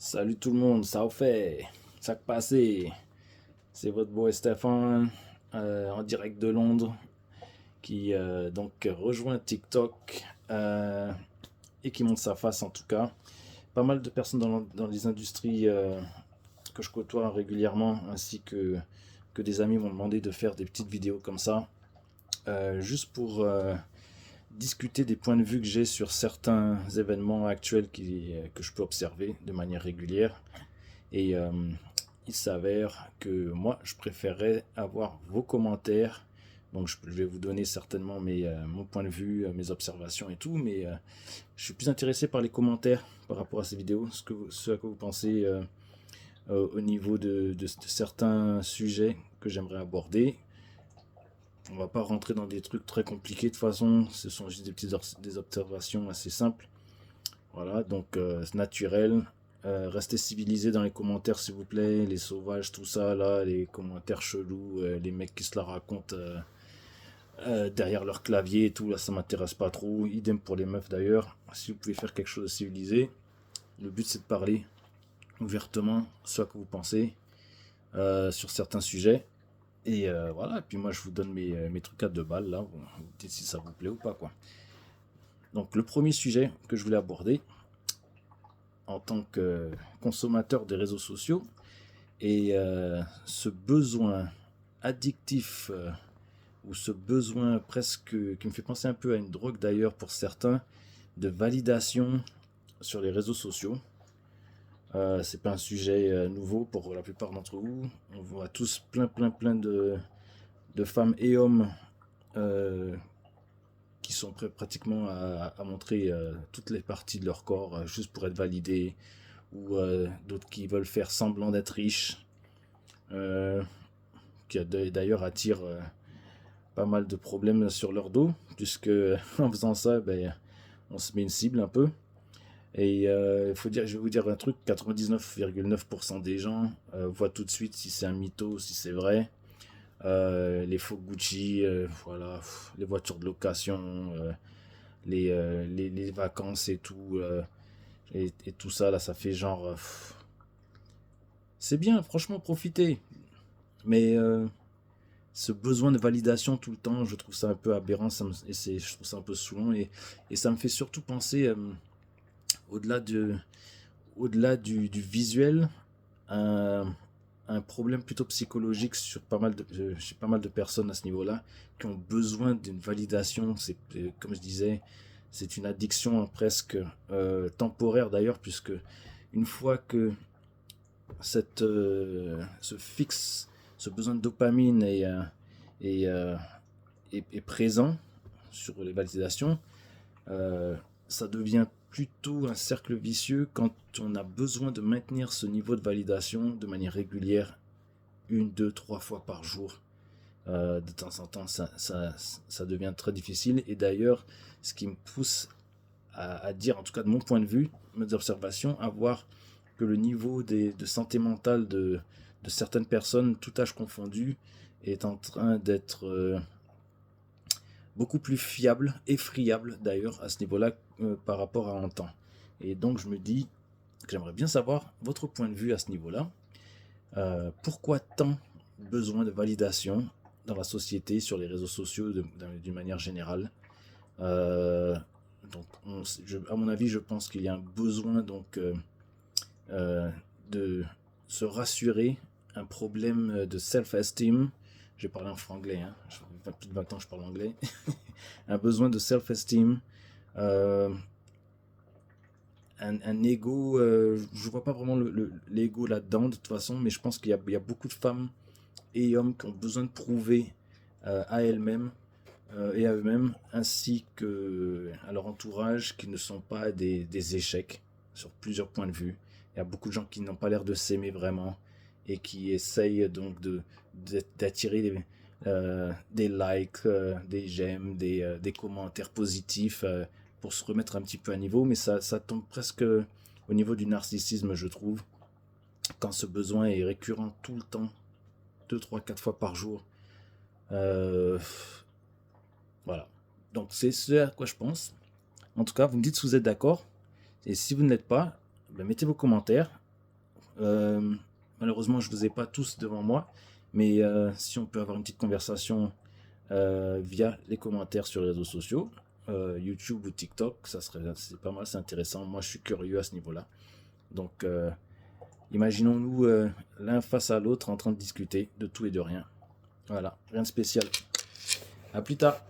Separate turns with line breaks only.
Salut tout le monde, ça fait, ça que passé. C'est votre boy Stéphane en direct de Londres qui donc rejoint TikTok et qui montre sa face en tout cas. Pas mal de personnes dans les industries que je côtoie régulièrement ainsi que des amis m'ont demandé de faire des petites vidéos comme ça juste pour discuter des points de vue que j'ai sur certains événements actuels que je peux observer de manière régulière. Et il s'avère que moi, je préférerais avoir vos commentaires. Donc, je vais vous donner certainement mon point de vue, mes observations et tout. Mais je suis plus intéressé par les commentaires par rapport à ces vidéos. Ce à quoi vous pensez au niveau de certains sujets que j'aimerais aborder. On va pas rentrer dans des trucs très compliqués de toute façon. Ce sont juste des observations assez simples. Voilà, donc c'est naturel. Restez civilisés dans les commentaires s'il vous plaît, les sauvages, tout ça là, les commentaires chelous, les mecs qui se la racontent derrière leur clavier et tout, là ça m'intéresse pas trop. Idem pour les meufs d'ailleurs. Si vous pouvez faire quelque chose de civilisé, le but c'est de parler ouvertement ce que vous pensez sur certains sujets. Et voilà, et puis moi je vous donne mes trucs à deux balles là, vous dites si ça vous plaît ou pas quoi. Donc le premier sujet que je voulais aborder, en tant que consommateur des réseaux sociaux et ce besoin addictif ou ce besoin presque qui me fait penser un peu à une drogue d'ailleurs pour certains de validation sur les réseaux sociaux. C'est pas un sujet nouveau pour la plupart d'entre vous. On voit tous plein de femmes et hommes qui sont prêts pratiquement à montrer toutes les parties de leur corps juste pour être validés, ou d'autres qui veulent faire semblant d'être riches, euh, qui d'ailleurs attirent pas mal de problèmes sur leur dos, puisque en faisant ça, ben, on se met une cible un peu. Et faut dire, je vais vous dire un truc, 99,9% des gens voient tout de suite si c'est un mytho, si c'est vrai. Les faux Gucci, voilà, les voitures de location, les vacances et tout, et tout ça là, ça fait genre, c'est bien, franchement, profitez. Mais ce besoin de validation tout le temps, je trouve ça un peu aberrant, je trouve ça un peu saoulant, et ça me fait surtout penser, au-delà de, au-delà du visuel, à un problème plutôt psychologique chez pas mal de personnes à ce niveau-là, qui ont besoin d'une validation. C'est, comme je disais, c'est une addiction hein, presque temporaire d'ailleurs, puisque une fois que ce fixe, ce besoin de dopamine est, euh, est présent sur les validations, euh, ça devient plutôt un cercle vicieux quand on a besoin de maintenir ce niveau de validation de manière régulière, une, deux, trois fois par jour. De temps en temps, ça devient très difficile. Et d'ailleurs, ce qui me pousse à dire, en tout cas de mon point de vue, mes observations, à voir que le niveau de santé mentale de certaines personnes, tout âge confondu, est en train d'être beaucoup plus fiable et friable d'ailleurs à ce niveau-là par rapport à un temps. Et donc je me dis que j'aimerais bien savoir votre point de vue à ce niveau-là. Pourquoi tant besoin de validation dans la société, sur les réseaux sociaux d'une manière générale? Euh, donc, à mon avis, je pense qu'il y a un besoin donc euh, de se rassurer, un problème de self-esteem. J'ai parlé en franglais, hein. Plus de 20 ans je parle anglais. Un besoin de self-esteem, euh, un ego. Je vois pas vraiment l'ego là-dedans de toute façon, mais je pense qu'il y a beaucoup de femmes et hommes qui ont besoin de prouver à elles-mêmes et à eux-mêmes, ainsi que à leur entourage, qu'ils ne sont pas des échecs sur plusieurs points de vue. Il y a beaucoup de gens qui n'ont pas l'air de s'aimer vraiment et qui essayent donc d'attirer des likes, des j'aime, des commentaires positifs pour se remettre un petit peu à niveau, mais ça tombe presque au niveau du narcissisme, je trouve, quand ce besoin est récurrent tout le temps, 2 3 4 fois par jour. Euh, voilà. Donc c'est ce à quoi je pense. En tout cas, vous me dites si vous êtes d'accord. Et si vous ne l'êtes pas, ben, mettez vos commentaires. Malheureusement, je ne vous ai pas tous devant moi, mais si on peut avoir une petite conversation via les commentaires sur les réseaux sociaux, YouTube ou TikTok, c'est pas mal, c'est intéressant. Moi, je suis curieux à ce niveau-là. Donc, imaginons-nous l'un face à l'autre en train de discuter de tout et de rien. Voilà, rien de spécial. À plus tard.